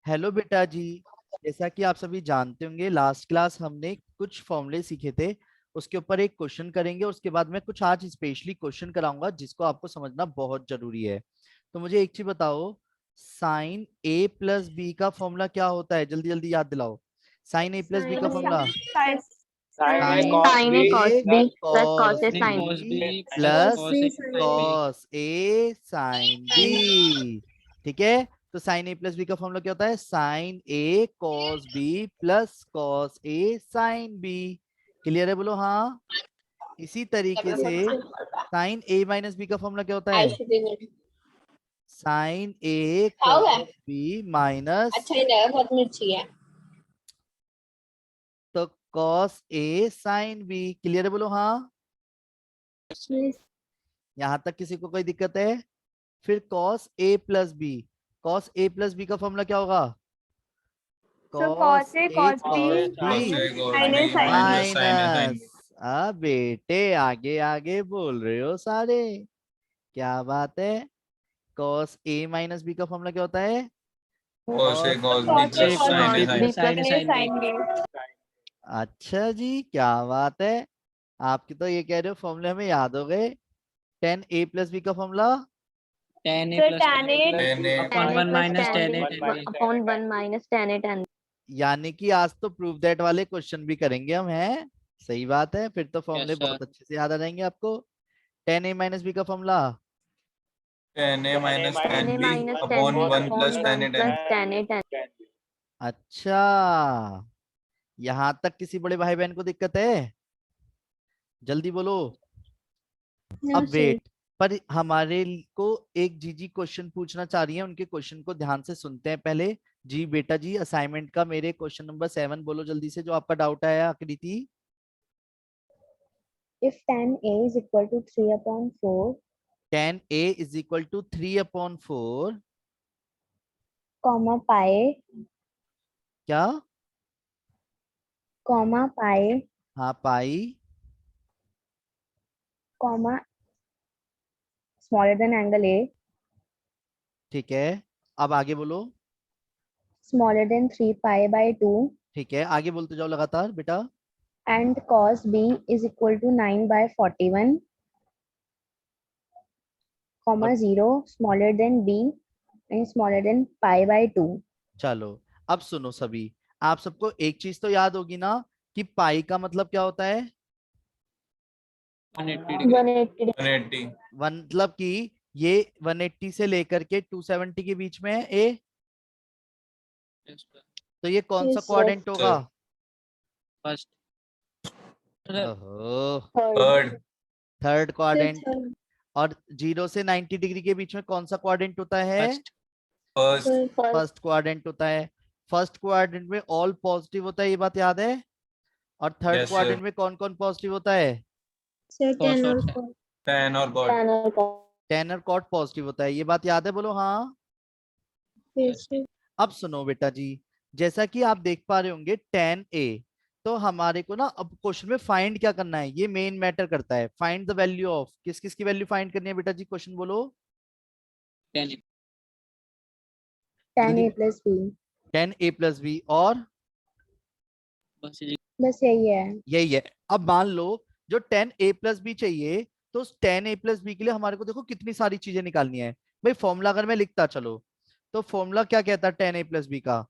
Hello बेटा जी। जैसा कि आप सभी जानते होंगे, लास्ट क्लास हमने कुछ फॉर्मूले सीखे थे। उसके ऊपर एक क्वेश्चन करेंगे, उसके बाद मैं कुछ आज स्पेशली क्वेश्चन कराऊंगा जिसको आपको समझना बहुत जरूरी है। तो मुझे एक चीज बताओ, साइन ए प्लस बी का फॉर्मूला क्या होता है? जल्दी जल्दी याद दिलाओ। साइन ए प्लस बी का formula sine sine cos B A plus cos sine cos B B plus cos A cos B. Cos A sine B. ठीक है। तो साइन ए प्लस बी का फॉर्मूला क्या होता है? Sine A cos B plus cos A sine B. Clear है? बोलो हाँ। इसी तरीके से साइन ए माइनस बी का फॉर्मूला क्या होता है? Sine A cos B minus अच्छा, ये बहुत मिर्ची है। तो cos A sine B. Clear है? बोलो हाँ। यहां तक किसी को कोई दिक्कत है? फिर cos a plus B. cos a plus B का फॉर्मूला क्या होगा? cos cos A a cos B cos b minus sin A minus. बेटे आगे आगे बोल रहे हो सारे, क्या बात है। cos a माइनस बी का फॉर्मूला क्या होता है? Cos A cos cos a B cos A plus cos cos sine A b। B sine plus sin B। अच्छा जी, क्या बात है। आपकी तो ये कह रहे हो फॉर्मूले हमें याद हो गए। टेन ए प्लस बी का formula tan A So plus tan A tan A upon tan A one plus minus tan tan A B tan B. upon 1 minus tan A tan B। यानी कि आज तो prove that वाले question भी करेंगे हम, हैं? सही बात है, फिर तो फॉर्मूले यस सर। बहुत अच्छे से याद आ जाएंगे आपको। टेन ए माइनस बी का formula tan A minus tan tan A B minus tan upon B one upon plus tan 1 A tan. plus tan A tan B। अच्छा, यहां तक किसी बड़े भाई बहन को दिक्कत है? जल्दी बोलो। अब वेट, पर हमारे को एक जीजी क्वेश्चन पूछना चाह रही है, उनके क्वेश्चन को ध्यान से सुनते हैं पहले। जी बेटा जी, असाइनमेंट का मेरे क्वेश्चन नंबर 7 बोलो जल्दी से, जो आपका डाउट आया आकृति। If tan A is equal to 3 upon 4, tan A is equal to 3/4 comma pi, क्या? comma pi, हाँ पाई। comma smaller than angle A, ठीक है, अब आगे बोलो। smaller than 3 pi by 2, ठीक है, आगे बोलते जाओ लगातार बेटा। and cos B is equal to 9 by 41, comma और 0, smaller than B and smaller than pi by 2. चलो, अब सुनो सभी, आप सबको एक चीज तो याद होगी ना कि पाई का मतलब क्या होता है? 180 डिग्री 180 180। मतलब कि ये 180 से लेकर के 270 के बीच में है ए। तो ये कौन सा Yes, sir. क्वाड्रेंट होगा? फर्स्ट ओहो, Third. Third third quadrant. Third. और 0 से 90 डिग्री के बीच में कौन सा क्वाड्रेंट होता है? First first First. First quadrant होता है। फर्स्ट क्वाड्रेंट में ऑल पॉजिटिव होता है, ये बात याद है। और थर्ड यस क्वाड्रेंट सर। में कौन कौन पॉजिटिव होता है? Sir, कॉस 10 और or 4. टेन और गॉड। 10 or 4. टेन और कॉट पॉजिटिव होता है, ये बात याद है? बोलो हाँ। Yes, sir. अब सुनो बेटा जी, जैसा कि आप देख पा रहे होंगे टेन ए, तो हमारे को ना अब क्वेश्चन में फाइंड क्या करना है, ये मेन मैटर करता है। फाइंड द वैल्यू ऑफ, किस किस की वैल्यू फाइंड करनी है बेटा जी? क्वेश्चन बोलो 10 tan जल्दी। A plus B. Tan A plus B और बस ये बस यही है. यही है। अब मान लो जो टेन ए प्लस बी चाहिए, तो उस टेन ए प्लस बी के लिए हमारे को देखो कितनी सारी चीजें निकालनी है। भाई फॉर्मूला अगर मैं लिखता चलो, तो फॉर्मूला क्या कहता है टेन ए प्लस बी का?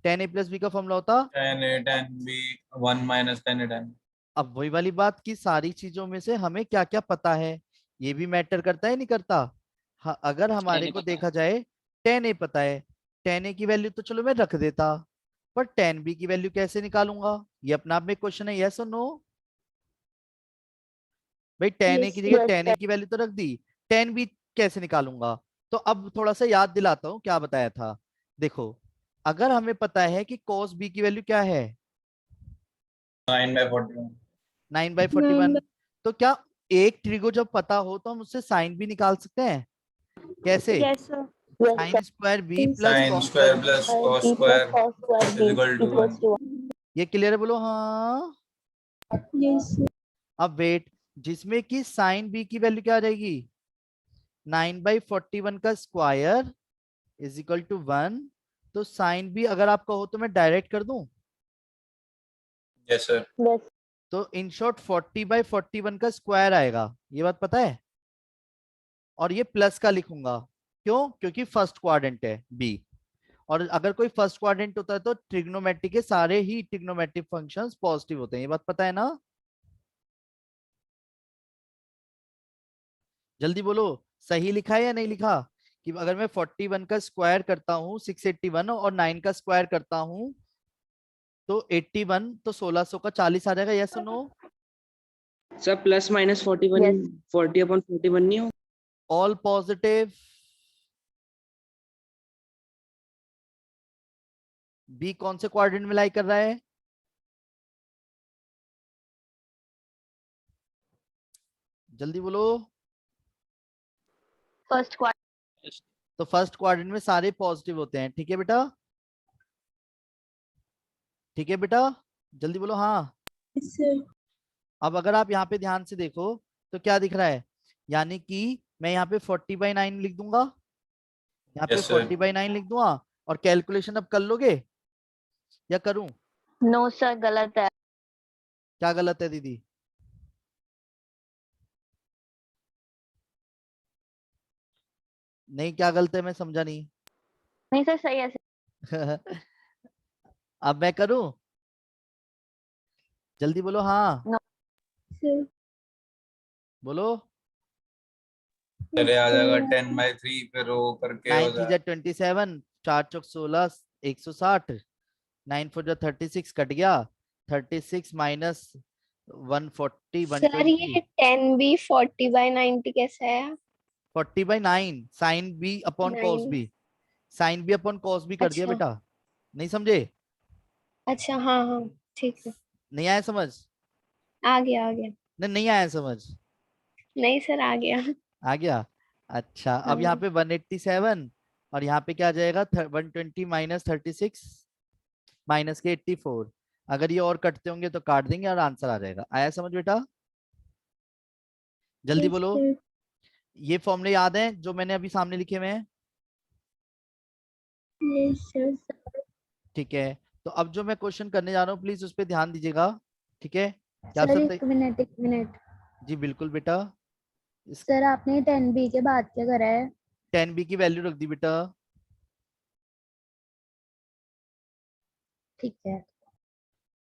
टेन ए प्लस बी का फॉर्मूला होता, tan A tan B one minus tan A tan. अब वही वाली बात की सारी चीजों में से हमें क्या क्या पता है, ये भी मैटर करता है नहीं करता? हाँ, अगर हमारे नहीं को पता। देखा जाए टेन ए पता है, टेन ए की वैल्यू तो चलो मैं रख देता, पर टेन बी की वैल्यू कैसे निकालूंगा? ये अपना आप में क्वेश्चन है, यस और नो? भाई टेन ए Yes, की जगह yes, टेन ए sir. की वैल्यू तो रख दी, टेन बी कैसे निकालूंगा? तो अब थोड़ा सा याद दिलाता हूँ क्या बताया था। देखो, अगर हमें पता है कि cos b की वैल्यू क्या है? 9/41। 9/41। तो क्या एक ट्रिगो जब पता हो तो हम उससे साइन भी निकाल सकते हैं? कैसे? Yes, sir. Yes, sir. Sine square B plus sine cos square square B. Plus cos B plus square cos square is B equal to equals 1। to 1. ये क्लियर है? बोलो हाँ। Yes, sir. अब वेट, जिसमें कि साइन बी की value क्या आ जाएगी? 9/41 का स्क्वायर इज इक्वल टू 1 तो साइन भी अगर आप कहो तो मैं डायरेक्ट कर दूं। Yes, sir. Yes. तो इन शॉर्ट 40/41 का स्क्वायर आएगा, ये बात पता है। और ये प्लस का लिखूंगा, क्यों? क्योंकि फर्स्ट क्वाड्रेंट है बी, और अगर कोई फर्स्ट क्वाड्रेंट होता है तो ट्रिग्नोमेट्रिक के सारे ही ट्रिग्नोमेट्रिक फंक्शंस पॉजिटिव होते हैं, ये बात पता है ना। जल्दी बोलो, सही लिखा है या नहीं लिखा? कि अगर मैं 41 का स्क्वायर करता हूँ 681 और 9 का स्क्वायर करता हूँ तो 81, तो 1600 का 40 आ जाएगा, yes no? Sir plus minus 41 Yes. 40/41 नहीं हो? All positive. बी कौन से क्वाड्रेंट में लाई कर रहा है? जल्दी बोलो। First quadrant. तो फर्स्ट क्वाड्रेंट में सारे पॉजिटिव होते हैं, ठीक है बेटा? ठीक है बेटा, जल्दी बोलो हाँ। अब अगर आप यहाँ पे ध्यान से देखो तो क्या दिख रहा है, यानी कि मैं यहाँ पे 40/9 लिख दूंगा, यहाँ पे Yes, sir. 40/9 लिख दूंगा, और कैलकुलेशन अब कर लोगे या करूं? No sir, गलत है. क्या गलत है दीदी? नहीं, क्या गलत है, मैं समझा नहीं। नहीं सर, सही है. अब मैं करूं? जल्दी बोलो हाँ। No. बोलो। चले आ जाएगा 10/3, फिर वो करके हो 9 3 जाए। 27, 4 चौक 16, 160, 9 4 36 कट गया, 36 माइनस 140 सर ये 120। 10b 40/90 कैसे है? 40/9 sine B upon cos 9. B, sine B upon cos B कर दिया अच्छा. बेटा, नहीं समझे? अच्छा हाँ हाँ ठीक है, नहीं आया समझ? आ गया आ गया. नहीं, नहीं आया समझ? नहीं सर आ गया. आ गया। अच्छा, अब यहाँ हाँ. पे 187 और यहाँ पे क्या आ जाएगा 120 माइनस 36 माइनस के 84। अगर ये और कटते होंगे तो काट देंगे और आंसर आ जाएगा। आया समझ बेटा? जल्दी Yes, बोलो। sir. ये फॉर्मूले याद हैं जो मैंने अभी सामने लिखे हुए हैं? Yes, sir. ठीक है, तो अब जो मैं क्वेश्चन करने जा रहा हूँ प्लीज उस पर ध्यान दीजिएगा, ठीक है? क्या आप सर सब एक मिनट एक मिनट. जी बिल्कुल बेटा। इस सर आपने 10b के बाद क्या करा है? 10b की वैल्यू रख दी बेटा, ठीक है.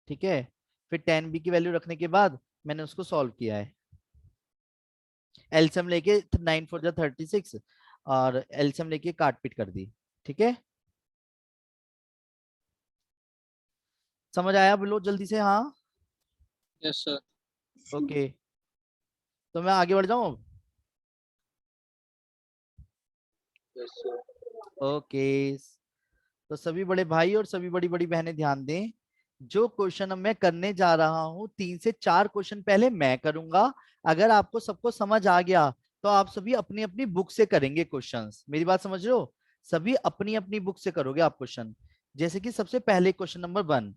ठीक है? फिर 10b की वैल्यू रखने के बाद मैंने उसको सॉल्व किया है, एलसीएम लेके 9 4 जा 36 और एलसीएम लेके काट पीट कर दी, ठीक है? समझ आया? बोलो जल्दी से हाँ। Yes, sir. ओके, तो मैं आगे बढ़ जाऊं अब? Yes, sir. ओके, तो सभी बड़े भाई और सभी बड़ी बड़ी बहनें ध्यान दें, जो क्वेश्चन अब मैं करने जा रहा हूं 3 से 4 क्वेश्चन पहले मैं करूंगा। अगर आपको सबको समझ आ गया तो आप सभी अपनी अपनी बुक से करेंगे क्वेश्चंस, मेरी बात समझ रहे हो? सभी अपनी अपनी बुक से करोगे आप क्वेश्चन। जैसे कि सबसे पहले क्वेश्चन नंबर 1,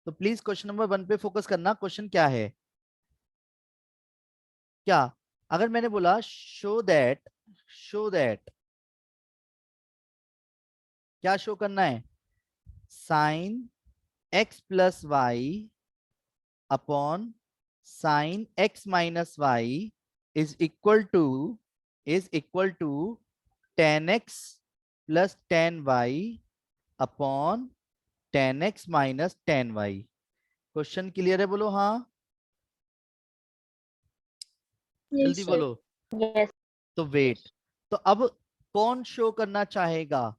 तो प्लीज क्वेश्चन नंबर 1 पे फोकस करना। क्वेश्चन क्या है? क्या? अगर मैंने बोला शो दैट क्या शो करना है? Sine x plus Y upon sine x minus Y is equal to 10x plus 10y upon 10x minus 10y। Question clear है? बोलो हाँ, जल्दी बोलो। Yes. तो वेट, तो अब कौन शो करना चाहेगा?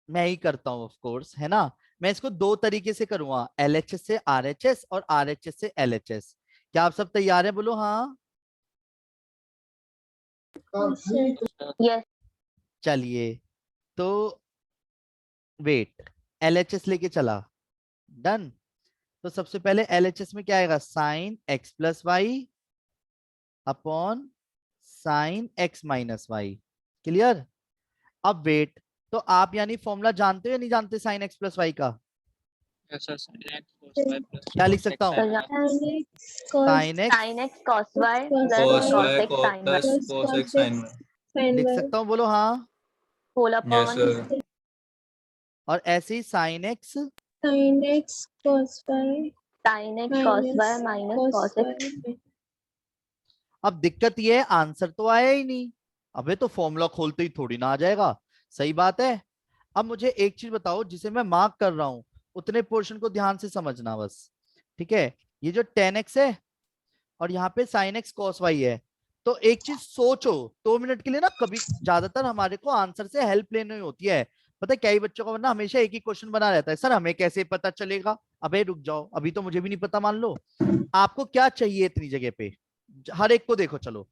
मैं ही करता हूं ऑफ कोर्स, है ना? मैं इसको दो तरीके से करूंगा, LHS से RHS और RHS से LHS। क्या आप सब तैयार हैं? बोलो हाँ। Yes. चलिए, तो वेट, LHS लेके चला, डन। तो सबसे पहले LHS में क्या आएगा? Sine x plus Y upon sine x minus Y. Clear? अब वेट, तो आप यानी फॉर्मूला जानते हो या नहीं जानते साइन x प्लस वाई का? Yes, sir. Sin X cos Y plus क्या लिख cos सकता X हूँ? sin Y. Sine x Sin x cos y plus Cos cos Y x sin y plus cos X sin Y. लिख सकता हूँ? बोलो हाँ। whole Yes, upon sir. और ऐसे ही sin x sin x cos y sin x cos y minus cos x। अब दिक्कत ये है आंसर तो आया ही नहीं। अबे तो फॉर्मूला खोलते ही थोड़ी ना आ जाएगा, सही बात है। अब मुझे एक चीज बताओ, जिसे मैं मार्क कर रहा हूं उतने पोर्शन को ध्यान से समझना बस, ठीक है। ये जो tan x है और यहाँ पे sin x cos y है, तो एक चीज सोचो 2 मिनट के लिए ना, कभी ज्यादातर हमारे को आंसर से हेल्प लेनी होती है। पता है कई बच्चों का वरना हमेशा एक ही क्वेश्चन बना रहता है, सर हमें कैसे पता चलेगा। अबे रुक जाओ, अभी तो मुझे भी नहीं पता, मान लो। आपको क्या चाहिए इतनी जगह पे, हर एक को देखो। चलो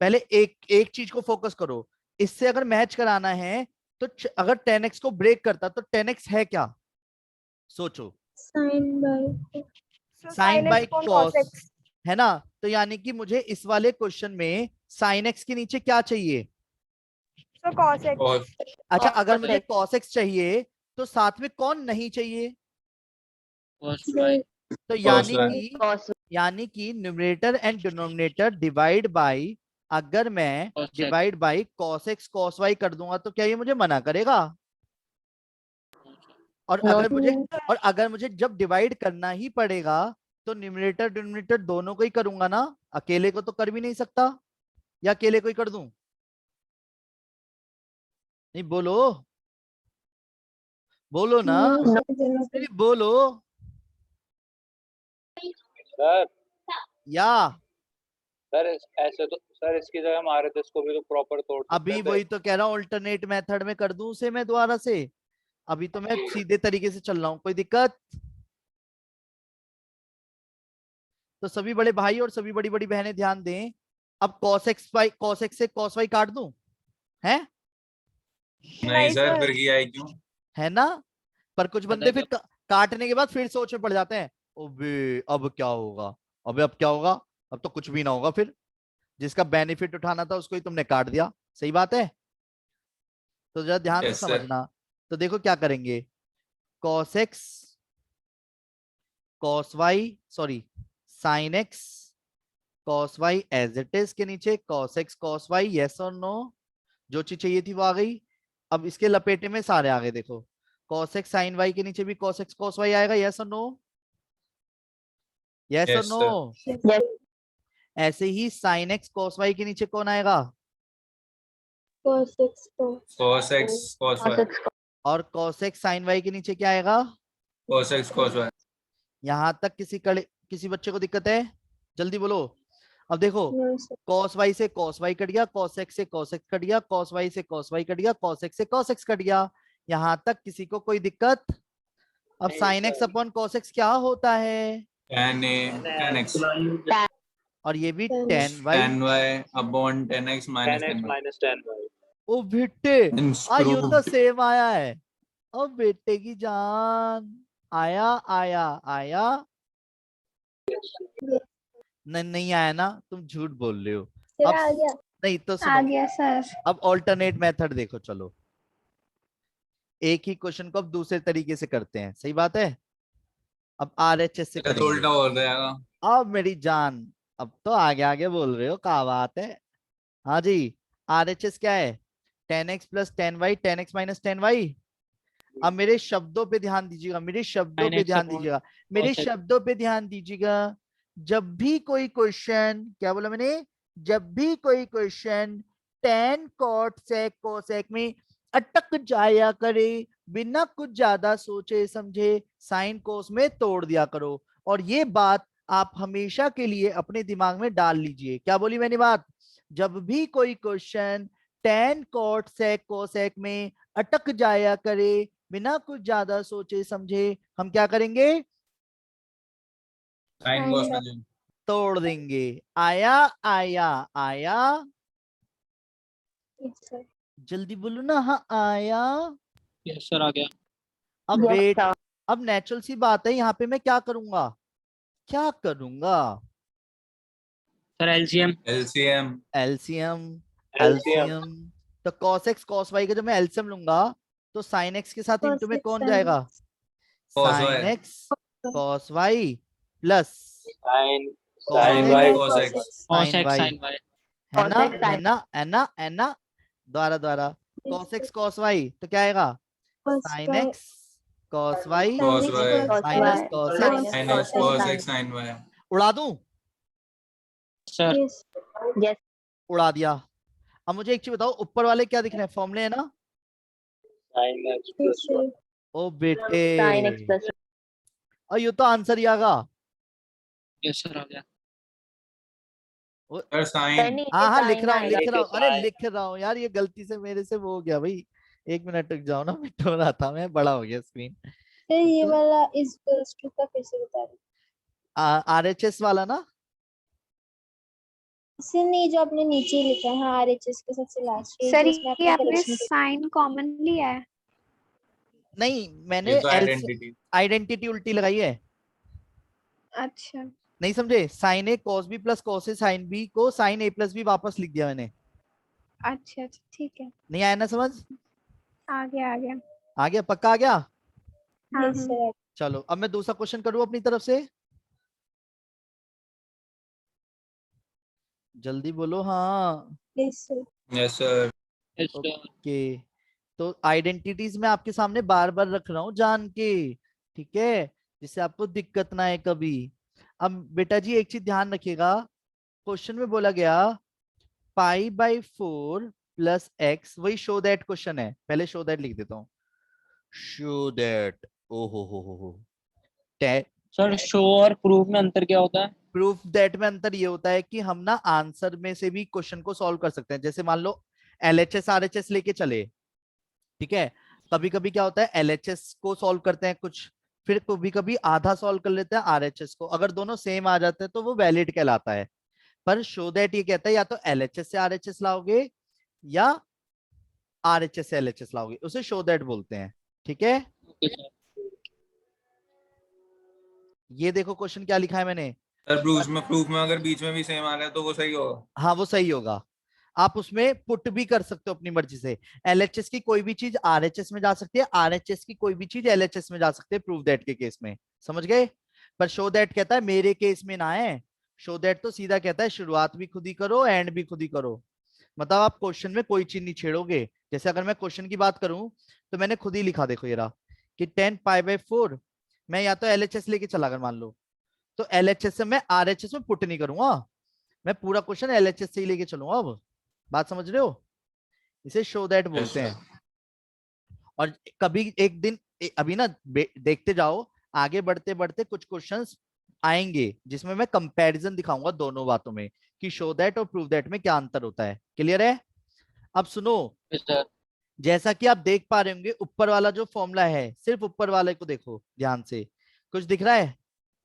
पहले एक एक चीज को फोकस करो। इससे अगर मैच कराना है तो अगर 10x को ब्रेक करता तो 10x है क्या, सोचो। साइन बाय कॉस है ना, तो यानी कि मुझे इस वाले क्वेश्चन में sin x के नीचे क्या चाहिए, cos x। और अच्छा Cos अगर मुझे x। cos x चाहिए तो साथ में कौन नहीं चाहिए, cos y तो Cos y। यानी कि numerator and denominator divide by, अगर मैं Cos x। Divide by cos x cos y कर दूंगा तो क्या ये मुझे मना करेगा। और No। अगर मुझे जब डिवाइड करना ही पड़ेगा तो न्यूमरेटर डिनोमिनेटर दोनों को ही करूंगा ना, अकेले को तो कर भी नहीं सकता, या अकेले को ही कर दूं। नहीं बोलो, बोलो ना, नहीं बोलो सर या। सर ऐसे तो सर इसकी जगह हम आर को भी तो प्रॉपर तोड़ अभी सकते थे। वही तो कह रहा हूँ, अल्टरनेट मेथड में कर दूं उसे मैं दोबारा से। अभी तो मैं सीधे तरीके से चल रहा हूँ, कोई दिक्कत। तो सभी बड़े भाई और सभी बड़ी बड़ी बहनें ध्यान दें। अब cos x से cos y काट दूं, है नहीं सर फिर किया है क्यों? है ना। पर कुछ बंदे फिर क्या? काटने के बाद फिर सोच में पड़ जाते हैं, ओबे अब क्या होगा, अबे अब क्या होगा, अब तो कुछ भी ना होगा फिर। जिसका बेनिफिट उठाना था उसको ही तुमने काट दिया, सही बात है। तो जरा ध्यान से यस सर। समझना। तो देखो क्या करेंगे, cos x cos y sorry sin x cos y as it is के नीचे cos x cos y, yes और नो। जो चीज चाहिए थी वो आ गई। अब इसके लपेटे में सारे आ गए, देखो cos x sin y के नीचे भी cos x cos y आएगा, यस और नो, यस और यस नो। सर। Yes। ऐसे ही sin x cos y के नीचे कौन आएगा, cos x cos x cos Cos y x। और cos x sin y के नीचे क्या आएगा। cos x cos y। यहां तक किसी बच्चे को दिक्कत है, जल्दी बोलो। अब देखो cos y से cos y कट गया, cos x से cos x कट गया, cos y से cos y कट गया, cos x से cos x कट गया। यहां तक किसी को कोई दिक्कत। अब sin x upon cos x क्या होता है, tan x और ये भी tan y। tan y upon tan x minus tan y। ओ बेटे यू तो Improved। सेम आया है। ओ बेटे की जान, आया आया आया, नहीं नहीं आया ना, तुम झूठ बोल रहे हो। अब आ गया नहीं तो आ सुनो, गया सर। अब ऑल्टरनेट मेथड देखो। चलो एक ही क्वेश्चन को अब दूसरे तरीके से करते हैं, सही बात है। अब RHS से तो करेंगे। उल्टा हो जाएगा। अब मेरी जान, अब तो आगे आगे बोल रहे हो, क्या बात है। हाँ जी, RHS क्या है, tan x plus tan y tan x minus tan y। अब मेरे शब्दों पे ध्यान दीजिएगा, मेरे शब्दों sin पे x ध्यान upon दीजिएगा, मेरे cos x। शब्दों पे ध्यान दीजिएगा। जब भी कोई क्वेश्चन, क्या बोला मैंने, जब भी कोई question tan cot sec cosec में अटक जाया करे, बिना कुछ ज्यादा सोचे समझे साइन कोस में तोड़ दिया करो। और ये बात आप हमेशा के लिए अपने दिमाग में डाल लीजिए। क्या बोली मैंने बात, जब भी कोई question tan cot sec cosec में अटक जाया करे, बिना कुछ ज्यादा सोचे समझे हम क्या करेंगे, sin cos में जो तोड़ देंगे। आया आया आया, जल्दी बोलो ना, हाँ आया। यस सर आ गया। अब Yes, वेट, sir। अब नेचुरल सी बात है, यहाँ पे मैं क्या करूंगा, क्या करूंगा, sir LCM. LCM LCM. LCM तो cos x cos y का जब मैं एलसीएम लूंगा तो sin x के साथ इंटू में कौन जाएगा, cos sin y x cos y plus sin sin y x cos x cos sin x y, sin y। है Cos ना x sin। है ना है ना है ना। द्वारा द्वारा cos x cos y तो क्या आएगा, sine X cos Y cos y minus cos X minus cos x sin y. उड़ा दूं? Sir Yes. उड़ा दिया। अब मुझे एक चीज बताओ, ऊपर वाले क्या दिख रहे हैं? फॉर्मूले है ना? sin x plus 1. ओ बेटे, Sin x plus और ये तो आंसर ही आगा। यस सर आ गया। Sir, sin. हाँ हाँ लिख रहा हूँ आएगा। लिख रहा हूँ, तो अरे आए। लिख रहा हूँ यार, ये गलती से मेरे से वो हो गया भाई। एक मिनट रुक जाओ ना, मिट हो रहा था मैं, बड़ा हो गया स्क्रीन। सर ये वाला इस प्लस टू का फिर से बता रहे RHS वाला ना? सर नहीं, जो आपने नीचे लिखा है, हाँ RHS के सबसे लास्ट सर जिसमें ये आपने correction की- साइन कॉमन लिया है। नहीं, मैंने ये तो identity. आइडेंटिटी उल्टी लगाई है। अच्छा नहीं समझे? Sign A cos B plus cos A sine B को साइन ए प्लस बी वापस लिख दिया मैंने। अच्छा अच्छा ठीक है, नहीं आया ना समझ? आ गया आ गया। आ गया? पक्का आ गया? हाँ Yes, हाँ sir. चलो अब मैं दूसरा क्वेश्चन करूँ अपनी तरफ से, जल्दी बोलो हाँ। Yes, sir. Yes, sir. Yes sir okay, तो आइडेंटिटीज मैं आपके सामने बार बार रख रहा हूँ जान के, ठीक है, जिससे आपको दिक्कत ना आए कभी। अब बेटा जी एक चीज ध्यान रखिएगा, क्वेश्चन में बोला गया π/4 प्लस एक्स, वही शो दैट क्वेश्चन है। पहले शो दैट लिख देता हूँ, शो दैट। ओ हो सर शो और प्रूफ में अंतर क्या होता है? प्रूफ दैट में अंतर ये होता है कि हम ना आंसर में से भी क्वेश्चन को सॉल्व कर सकते हैं। जैसे मान लो LHS RHS लेके चले, ठीक है, कभी कभी क्या होता है LHS को सॉल्व करते हैं कुछ, फिर कभी कभी आधा सॉल्व कर लेते हैं RHS को, अगर दोनों सेम आ जाते हैं तो वो वैलिड कहलाता है। पर शो दैट ये कहता है या तो LHS से RHS लाओगे या RHS से LHS लाओगे, उसे शो दैट बोलते हैं, ठीक है। Okay sir. ये देखो क्वेश्चन क्या लिखा है मैंने। Sir, proof में अगर बीच में भी सेम आ रहा है तो वो सही होगा। हाँ वो सही होगा, आप उसमें पुट भी कर सकते हो अपनी मर्जी से। LHS की कोई भी चीज RHS में जा सकती है, RHS की कोई भी चीज LHS में जा सकती है प्रूफ दैट के केस में, समझ गए। पर शो दैट कहता है मेरे केस में ना है, शो दैट तो सीधा कहता है शुरुआत भी खुद ही करो एंड भी खुद ही करो। मतलब आप क्वेश्चन में कोई चीज नहीं छेड़ोगे। जैसे अगर मैं क्वेश्चन की बात करूं तो मैंने खुद ही लिखा, देखो ये रहा कि 10π/4, मैं या तो LHS लेके चला, अगर मान लो तो LHS से मैं RHS में पुट नहीं करूंगा, मैं पूरा क्वेश्चन LHS से ही लेके चलूंगा। अब बात समझ रहे हो? इसे शो दैट बोलते हैं। और कभी एक दिन अभी ना देखते जाओ, आगे बढ़ते बढ़ते कुछ क्वेश्चंस आएंगे जिसमें मैं कंपैरिजन दिखाऊंगा दोनों बातों में कि शो दैट और प्रूव दैट में क्या अंतर होता है। क्लियर है? अब सुनो, यस सर। जैसा कि आप देख पा रहे होंगे ऊपर वाला जो फॉर्मूला है, सिर्फ ऊपर वाले को देखो ध्यान से, कुछ दिख रहा है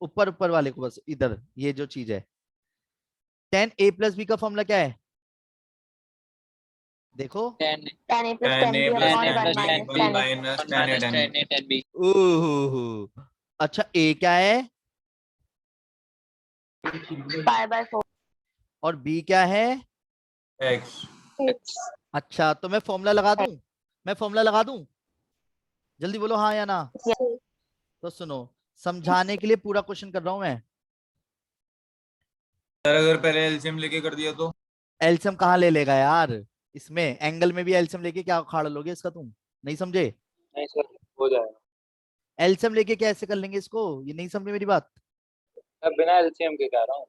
ऊपर ऊपर वाले को? बस इधर ये जो चीज है 10a + b का फॉर्मूला क्या है? देखो 10 10 a plus 10 b plus upon 10 1 plus 10 minus b 10 a. minus 10 minus 10 10 a 10 b। ओहो, अच्छा a क्या है π/4. और b क्या है? x. X. अच्छा तो मैं फॉर्मूला लगा दूं, मैं फॉर्मूला लगा दूं, जल्दी बोलो हाँ या ना। Yes. तो सुनो, समझाने के लिए पूरा क्वेश्चन कर रहा हूं मैं। सर अगर पहले एलसीएम लेके कर दिया तो? एलसीएम कहाँ ले लेगा यार, इसमें एंगल में भी एलसीएम लेके क्या उखाड़ लोगे इसका, तुम नहीं समझे? नहीं सर हो जाएगा। एलसीएम लेके कैसे कर लेंगे इसको, ये नहीं समझे मेरी बात? मैं बिना एलसीएम के कह रहा हूँ।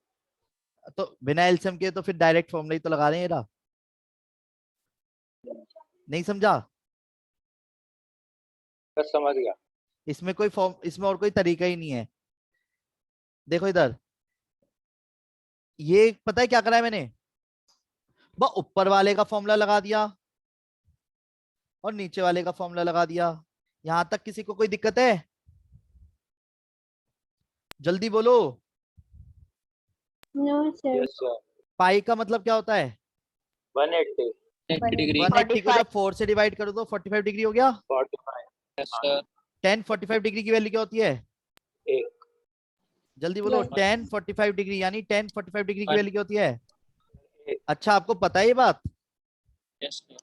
तो बिना एलसीएम के तो फिर डायरेक्ट फॉर्मूला ही तो लगा रहे हैं येरा। नहीं समझा? बस समझ गया। इसमें कोई फॉर्म, इसमें और कोई तरीका ही नहीं है। देखो इधर, ये पता है क्या करा है मैंने, बस ऊपर वाले का फॉर्मूला लगा दिया और नीचे वाले का फॉर्मूला लगा दिया। यहां तक किसी को कोई दिक्कत है? जल्दी बोलो। No, sir. Yes sir. Pi का मतलब क्या होता है? 180 10 डिग्री। 180 को जब 4 से डिवाइड करो तो 45 डिग्री हो गया। 45 यस सर। 10 45 डिग्री की वैल्यू क्या होती है? 1 जल्दी बोलो। Right. 10 45 डिग्री यानी 10 45 डिग्री की One. वैल्यू क्या होती है? 1। अच्छा आपको पता है ये बात? Yes sir.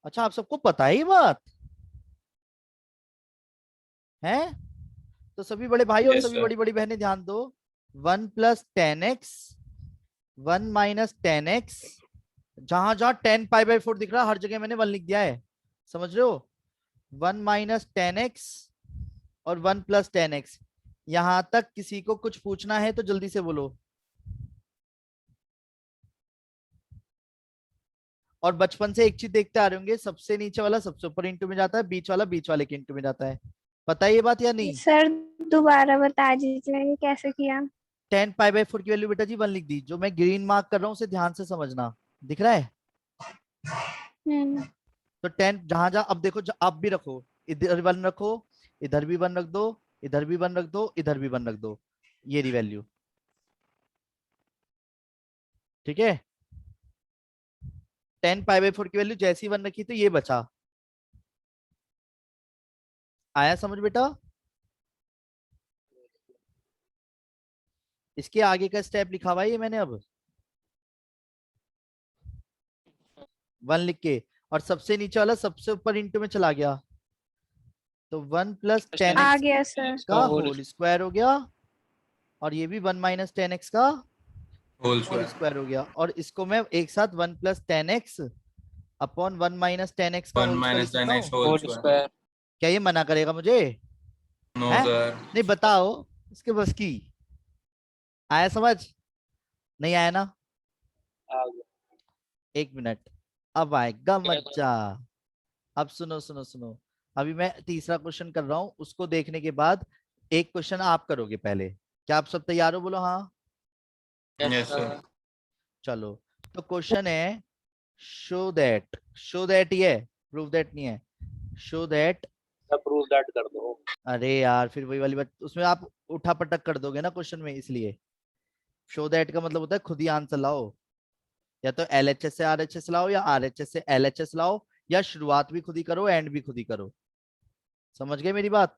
अच्छा आप सबको पता है ये बात है? तो सभी बड़े भाई और Yes, सभी sir. बड़ी बड़ी बहनें ध्यान दो। 1 + 10x 1 - 10x, जहां जहां 10π/4 दिख रहा है हर जगह मैंने 1 लिख दिया है, समझ रहे हो? 1 माइनस 10x और 1 प्लस 10x। यहां तक किसी को कुछ पूछना है तो जल्दी से बोलो। और बचपन से एक चीज देखते आ रहे होंगे, सबसे नीचे वाला सबसे ऊपर इंटू में जाता है, बीच वाला बीच वाले के इंटू में जाता है। पता है ये बात या नहीं? सर दोबारा बता दीजिए ये कैसे किया। 10 पाई बाई 4 की वैल्यू बेटा जी 1 लिख दी। जो मैं ग्रीन मार्क कर रहा हूँ उसे ध्यान से समझना, दिख रहा है? तो 10 जहां जहां, अब देखो आप भी रखो, इधर 1 रखो, इधर भी 1 रख दो, इधर भी 1 रख दो, इधर भी 1 रख दो, ये रही वैल्यू। ठीक है, 10 पाई बाई 4 की वैल्यू जैसी 1 रखी तो ये बचा। आया समझ बेटा? इसके आगे का स्टेप लिखा हुआ है ये मैंने अब 1 लिख के, और सबसे नीचे वाला सबसे ऊपर इंटू में चला गया, तो 1 प्लस 10x आ गया सर। का होल स्क्वायर हो गया, और ये भी 1 माइनस 10x का होल होल स्क्वायर हो गया। और इसको मैं एक साथ 1 plus 10x upon 1 minus 10x का 1 होल स्क्वायर लिख माइनस सकता 10x हूँ। Whole whole square. स्क्वायर। क्या ये मना करेगा मुझे? नो है? सर। नहीं बताओ, इसके बस की। आया समझ? नहीं आया ना? आ गया। एक मिनट, अब आएगा मजा। अब सुनो सुनो सुनो, अभी मैं तीसरा क्वेश्चन कर रहा हूं, उसको देखने के बाद एक क्वेश्चन आप करोगे पहले। क्या आप सब तैयार हो? बोलो हाँ। Yes sir. चलो, तो क्वेश्चन है शो दैट ही है, प्रूव दैट नहीं है। शो दैट, प्रूव दैट कर दो। अरे यार फिर वही वाली बात, उसमें आप उठा पटक कर दोगे ना क्वेश्चन में, इसलिए शो दैट का मतलब होता है खुद ही आंसर लाओ। या तो एलएचएस से आरएचएस लाओ, या आरएचएस से एलएचएस लाओ, या शुरुआत भी खुद ही करो, एंड भी खुद ही करो। समझ गए मेरी बात?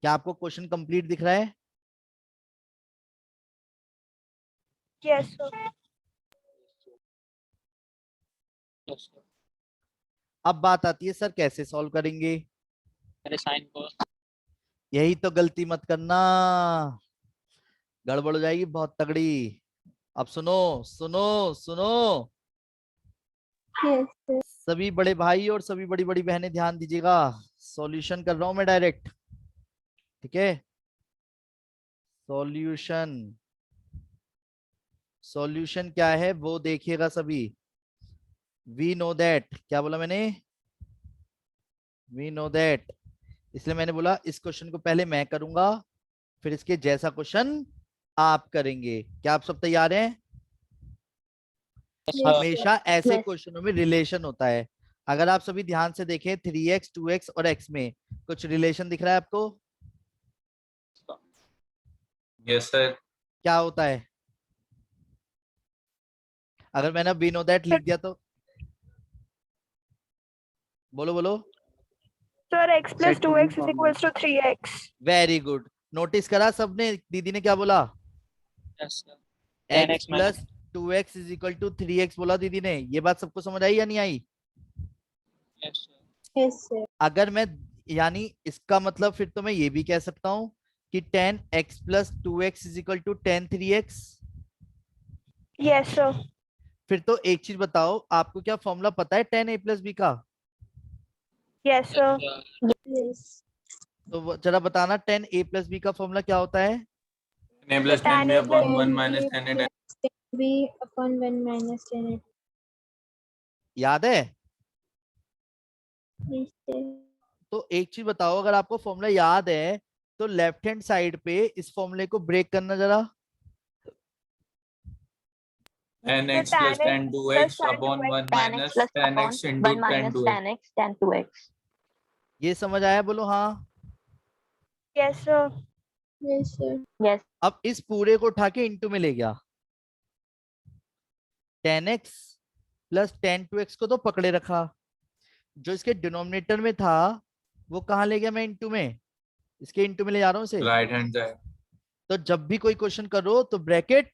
क्या आपको क्वेश्चन कंप्लीट दिख रहा है? Yes sir. अब बात आती है सर कैसे सॉल्व करेंगे। अरे साइन को यही तो गलती मत करना, गड़बड़ हो जाएगी बहुत तगड़ी। अब सुनो सुनो सुनो, यस सर। सभी बड़े भाई और सभी बड़ी बड़ी बहनें ध्यान दीजिएगा। सॉल्यूशन कर रहा हूं मैं डायरेक्ट, ठीक है? सॉल्यूशन, सॉल्यूशन क्या है वो देखिएगा सभी। वी नो दैट, क्या बोला मैंने? We know that. इसलिए मैंने बोला इस क्वेश्चन को पहले मैं करूंगा, फिर इसके जैसा क्वेश्चन आप करेंगे। क्या आप सब तैयार हैं? हमेशा ऐसे Yes. क्वेश्चनों में रिलेशन होता है। अगर आप सभी ध्यान से देखें 3x 2x और x में कुछ रिलेशन दिख रहा है आपको? Yes sir. क्या होता है? अगर मैंने वी नो दैट लिख दिया तो बोलो बोलो। Sir x plus 2x is equals to 3x. Very good, notice करा सबने? दीदी ने क्या बोला? Yes sir. x 10x plus 2x is equal to 3x बोला दीदी ने। ये बात सबको समझ आई या नहीं आई? Yes sir. Yes sir. अगर मैं, यानी इसका मतलब फिर तो मैं ये भी कह सकता हूं कि 10x plus 2x is equal to 10 3x। Yes sir. फिर तो एक चीज बताओ, आपको क्या फॉर्मूला पता है 10a प्लस b का? Yes sir. Yes. तो जरा बताना 10a प्लस b का फॉर्मूला क्या होता है? n plus 10 b upon 1 minus 10 a. B upon 1 minus 10. याद है? Yes sir. तो एक चीज बताओ, अगर आपको फॉर्मूला याद है तो लेफ्ट हैंड साइड पे इस फॉर्मूले को ब्रेक करना जरा। nx plus 10 2x upon 1 10x minus plus 10x upon into 1 minus 10 2x. 10x 10 2x. ये समझ आया? बोलो हाँ। Yes sir. Yes sir. Yes. अब इस पूरे को उठा के इंटू में ले गया, 10x प्लस 10 2x को तो पकड़े रखा, जो इसके डिनोमिनेटर में था वो कहाँ ले गया मैं इंटू में? इसके इंटू में ले जा रहा हूँ इसे। Right hand side. तो जब भी कोई क्वेश्चन करो तो ब्रैकेट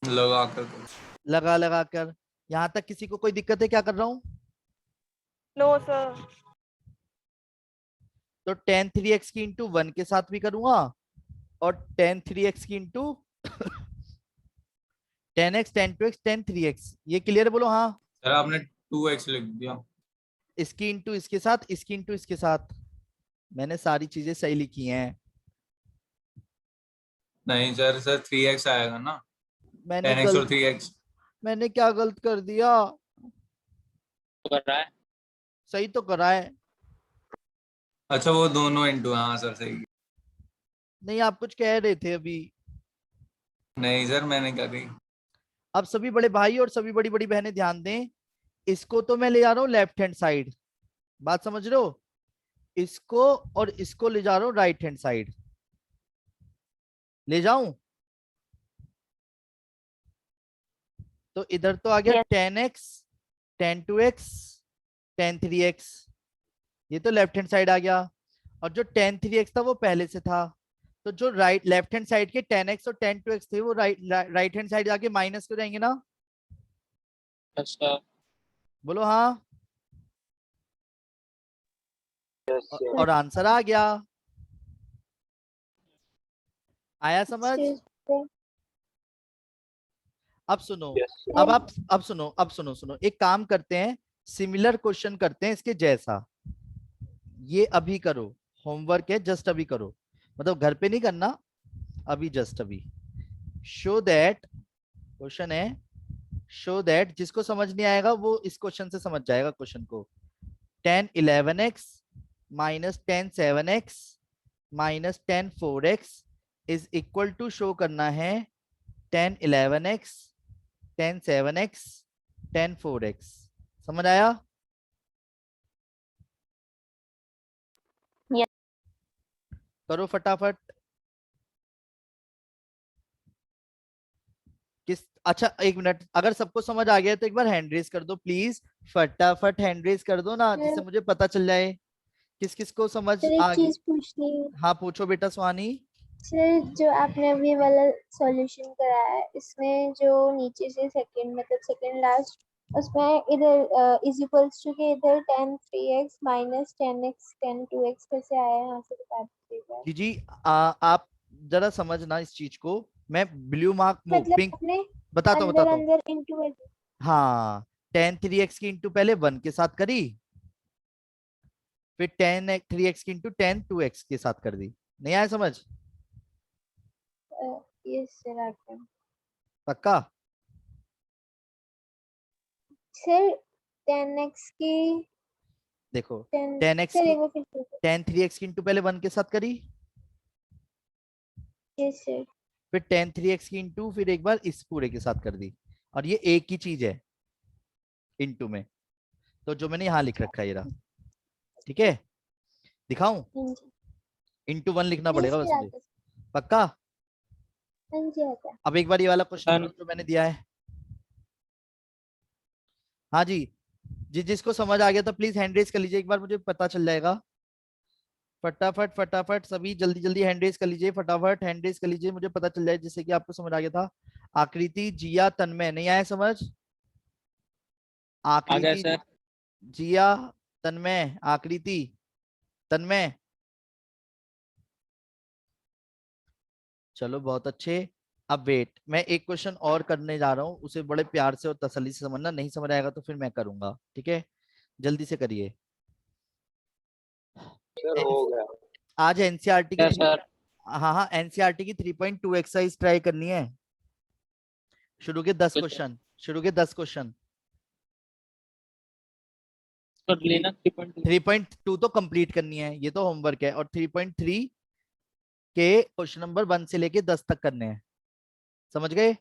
लगा कर लगा लगा कर। यहां तक किसी को कोई दिक्कत है क्या कर रहा हूं? No sir. तो 10 3x की इंटू 1 के साथ भी करूंगा, और 10 3x की इंटू 10x 10 2x 10 3x, ये क्लियर है? बोलो हाँ। सर आपने 2x लिख दिया। इसकी इंटू इसके साथ, इसकी इंटू इसके साथ, मैंने सारी चीजें सही लिखी हैं। नहीं सर, सर 3x आएगा ना, मैंने 10x और 3x। मैंने क्या गलत कर दिया? तो कर रहा है। सही तो करा है। अच्छा वो दोनों इंटू, हाँ सर सही। नहीं, आप कुछ कह रहे थे अभी। नहीं सर मैंने क्या कही। अब सभी बड़े भाई और सभी बड़ी बड़ी बहनें ध्यान दें, इसको तो मैं ले जा रहा हूँ लेफ्ट हैंड साइड, बात समझ रहे हो? इसको और इसको ले जा रहा हूँ राइट हैंड साइड। ले जाऊं तो इधर तो आ गया Yes. 10x 10 2x 10 3x, ये तो लेफ्ट हैंड साइड आ गया। और जो 10 3x था वो पहले से था, तो जो राइट लेफ्ट हैंड साइड के 10x और 10 2x थे वो राइट हैंड साइड जाके माइनस हो जाएंगे ना? अच्छा बोलो हाँ। Yes, yes. और आंसर आ गया। आया समझ? अब सुनो, Yes, yes. अब सुनो, सुनो एक काम करते हैं, सिमिलर क्वेश्चन करते हैं इसके जैसा। ये अभी करो, होमवर्क है, जस्ट अभी करो, मतलब घर पे नहीं करना, अभी जस्ट अभी। शो दैट, क्वेश्चन है, शो दैट, जिसको समझ नहीं आएगा वो इस क्वेश्चन से समझ जाएगा क्वेश्चन को। 10 11x minus 10 7x minus 10 4x is equal to, show करना है 10 11x 10 7x 10 4x। समझ आया? Yes. करो फटाफट। किस, अच्छा एक मिनट, अगर सबको समझ आ गया तो एक बार हैंड रेज कर दो प्लीज, फटाफट हैंड रेज कर दो ना, जिससे मुझे पता चल जाए किस किस को समझ सर एक आ गई। चीज पूछनी है। हाँ पूछो बेटा सुहानी। सर जो आपने अभी वाला सॉल्यूशन कराया है, इसमें जो नीचे से सेकंड मतलब सेकंड लास्ट, उसमें इधर इज इक्वल्स टू के इधर 10 3x माइनस 10x 10 2x कैसे आया है, यहाँ से बता दीजिएगा। जी आप जरा समझना इस चीज को, मैं ब्लू मार्क मतलब पिंक आपने बताता हूँ अंदर बताता हूँ। अंदर इनटू हाँ 10 3x की इंटू पहले 1 के साथ करी, फिर 10 3x की इंटू 10 2x के साथ कर दी। नहीं आया समझ? यस सर आपने। पक्का? सर 10x की देखो 10 10x सर की एक बार फिर से। 10 3x की इंटू पहले 1 के साथ करी, यस सर। फिर 10 3x की इंटू फिर एक बार इस पूरे के साथ कर दी, और ये एक ही चीज है इंटू में, तो जो मैंने यहाँ लिख रखा है ये रहा। ठीक है, दिखाऊं? हाँ जी। इंटू 1 लिखना नहीं पड़ेगा बस सर मुझे। आता है। पक्का? हाँ जी आता है। अब एक बार ये वाला क्वेश्चन Done. जो मैंने दिया है। हाँ जी, जिसको समझ आ गया तो प्लीज हैंड रेज कर लीजिए, एक बार मुझे पता चल जाएगा। फटाफट फटाफट सभी जल्दी जल्दी हैंड रेज कर लीजिए, फटाफट हैंड रेज कर लीजिए, मुझे पता चल जाए जिससे कि आपको समझ आ गया था। आकृति, जिया, तन्मय, नहीं आया समझ? आ गया आकृति, सर। जिया, तन्मय, आकृति, तन्मय, चलो बहुत अच्छे। अब वेट, मैं एक क्वेश्चन और करने जा रहा हूँ, उसे बड़े प्यार से और तसल्ली से समझना, नहीं समझ आएगा तो फिर मैं करूंगा, ठीक है? जल्दी से करिए। सर हो गया। आज एनसीईआरटी की यस सर। हाँ हाँ एनसीईआरटी की 3.2 एक्सरसाइज ट्राई करनी है। शुरू के 10 Okay, sir. क्वेश्चन, शुरू के 10 क्वेश्चन। कर लेना 3.2। 3.2 तो कंप्लीट करनी है, ये तो होमवर्क है, और 3.3 के क्वेश्चन नंबर 1 से लेके 10 तक करने हैं। समझ गए?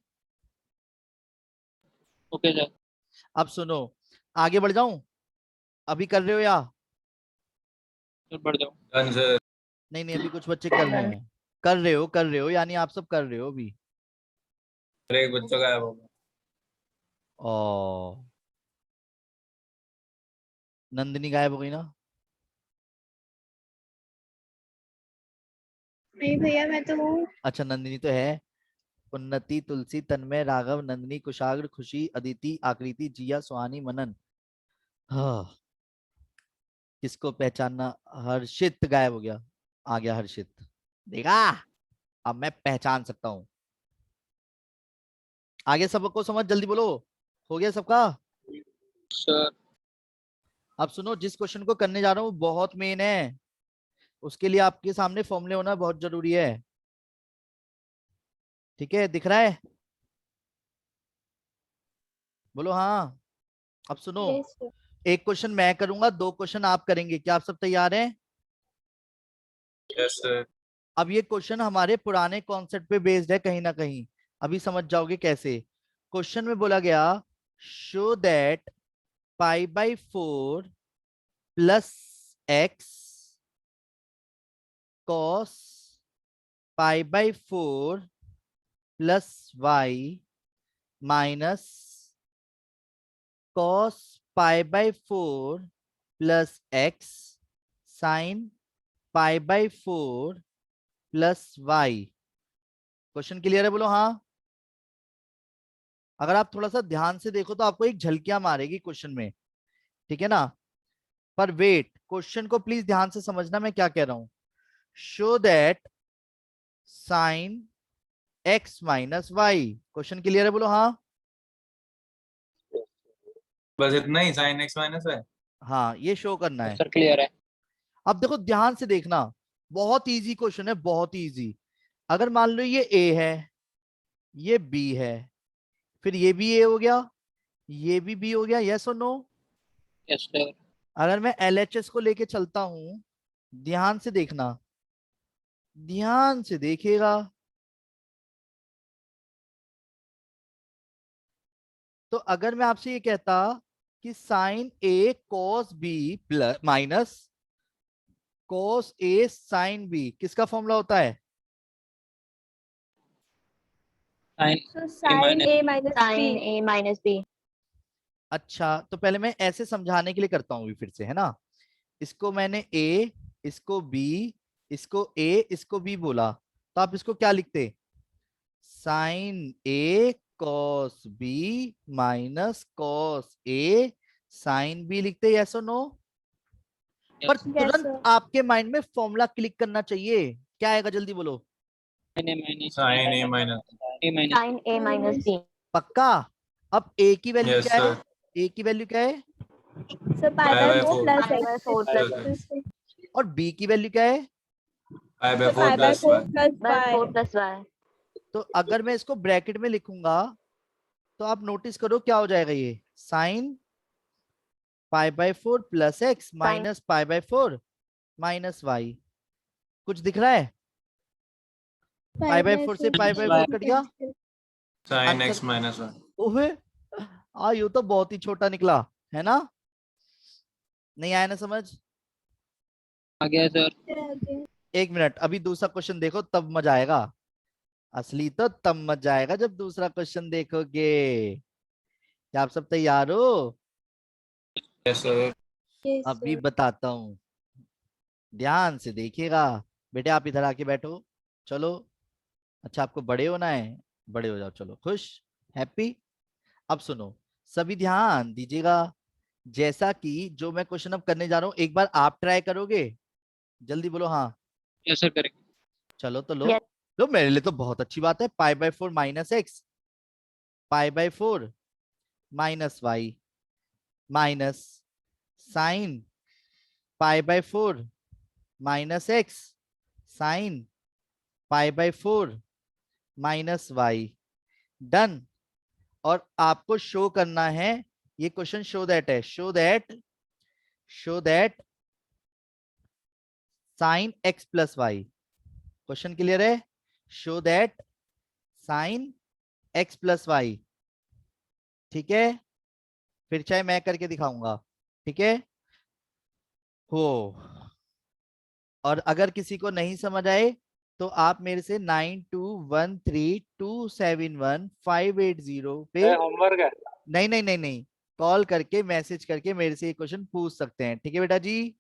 Okay sir. अब सुनो, आगे बढ़ जाऊं? अभी कर रहे हो या सर बढ़ जाओ। Done sir. नहीं? नहीं अभी कुछ बच्चे कर रहे हैं, कर रहे हो यानी आप सब कर रहे हो अभी। सर एक बच्चा गायब हो गया। ओ, नंदिनी गायब हो गई ना? नहीं भैया मैं तो हूँ। अच्छा नंदिनी तो है। उन्नति, तुलसी, तन्मय, राघव, नंदिनी, कुशाग्र, खुशी, अदिति, आकृति, जिया, सुहानी, मनन। हाँ, किसको पहचानना? हर्षित गायब हो गया, आ गया हर्षित, देखा? अब मैं पहचान सकता हूं। आगे सबको समझ, जल्दी बोलो, हो गया सबका? सर अब सुनो, जिस क्वेश्चन को करने जा रहा हूँ बहुत मेन है, उसके लिए आपके सामने फॉर्मूले होना बहुत जरूरी है। ठीक है, दिख रहा है? बोलो हाँ। अब सुनो, Yes, sir. एक क्वेश्चन मैं करूंगा, 2 क्वेश्चन आप करेंगे। क्या आप सब तैयार हैं? Yes sir. अब ये क्वेश्चन हमारे पुराने कॉन्सेप्ट पे बेस्ड है कहीं ना कहीं, अभी समझ जाओगे कैसे। क्वेश्चन में बोला गया, show that pi by 4 plus X cos pi by 4 plus Y minus cos pi by 4 plus X sine pi by 4 plus Y. Question clear है? बोलो हाँ। अगर आप थोड़ा सा ध्यान से देखो तो आपको एक झलकियां मारेगी क्वेश्चन में, ठीक है ना? पर वेट, क्वेश्चन को प्लीज ध्यान से समझना मैं क्या कह रहा हूं। Show that sine X minus Y. Question clear है? बोलो हाँ। बस इतना ही, साइन एक्स माइनस है। हाँ, ये शो करना है। सर क्लियर है। अब देखो ध्यान से देखना, बहुत इजी क्वेश्चन है, बहुत इजी। अगर मान लो ये ए है, ये बी है, फिर ये भी ए हो गया, ये भी बी हो गया, यस और नो? Yes sir. अगर मैं एलएचएस को लेके चलता हूं, ध्यान से देखना, ध्यान से देखिएगा, तो अगर मैं आपसे ये कहता कि sine A cos B plus minus cos A sine B, किसका फॉर्मूला होता है? Sine So sin A minus Sin B. A minus B. अच्छा, तो पहले मैं ऐसे समझाने के लिए करता हूँ फिर से, है ना? इसको मैंने ए, इसको बी, इसको ए, इसको बी बोला, तो आप इसको क्या लिखते? Sine A cos B minus cos A sine B लिखते, यस और नो? पर यस। Yes, तुरंत sir. आपके माइंड में फॉर्मूला क्लिक करना चाहिए। क्या आएगा, जल्दी बोलो। Sine A minus sine A minus. A minus Sin A minus B. पक्का? अब ए की वैल्यू यस क्या है? सर। ए की वैल्यू क्या है? So pi Pi by by 4 4. plus Pi by x. 4 plus Plus x. और बी की वैल्यू क्या है? Pi bye So 4 pi by plus 4 one. plus By 4 y. plus y. तो अगर मैं इसको ब्रैकेट में लिखूंगा तो आप नोटिस करो क्या हो जाएगा, ये sine pi by 4 plus X minus pi by 4 minus Y. कुछ दिख रहा है? पाई बाय 4 से पाई बाय 4 कट गया, sine answer. X minus one. ओहे, यू तो बहुत ही छोटा निकला, है ना? नहीं आया ना समझ? आ गया सर। एक मिनट, अभी दूसरा क्वेश्चन देखो तब मजा आएगा। असली तो तब मजा आएगा जब दूसरा क्वेश्चन देखोगे। क्या आप सब तैयार हो? Yes sir. Yes, अभी sir. बताता हूँ, ध्यान से देखिएगा। बेटे आप इधर आके बैठो, चलो। अच्छा, आपको बड़े होना है, बड़े हो जाओ, चलो, खुश, हैप्पी। अब सुनो, सभी ध्यान दीजिएगा। जैसा कि जो मैं क्वेश्चन अब करने जा रहा हूँ, एक बार आप ट्राई करोगे? जल्दी बोलो हाँ। यस सर करेंगे। चलो तो लो। Yes. लो, मेरे लिए तो बहुत अच्छी बात है। Pi by 4 minus x pi by 4 minus y minus sine pi by 4 minus x sine pi by 4 minus y. Done. और आपको शो करना है, ये क्वेश्चन शो दैट है, show that sine x plus Y. Question clear है? Show that sine x plus y. ठीक है, फिर चाहे मैं करके दिखाऊंगा, ठीक है? हो। और अगर किसी को नहीं समझ आए तो आप मेरे से 9213271580 पे, होमवर्क है। नहीं नहीं नहीं नहीं, कॉल करके मैसेज करके मेरे से ये क्वेश्चन पूछ सकते हैं, ठीक है बेटा जी?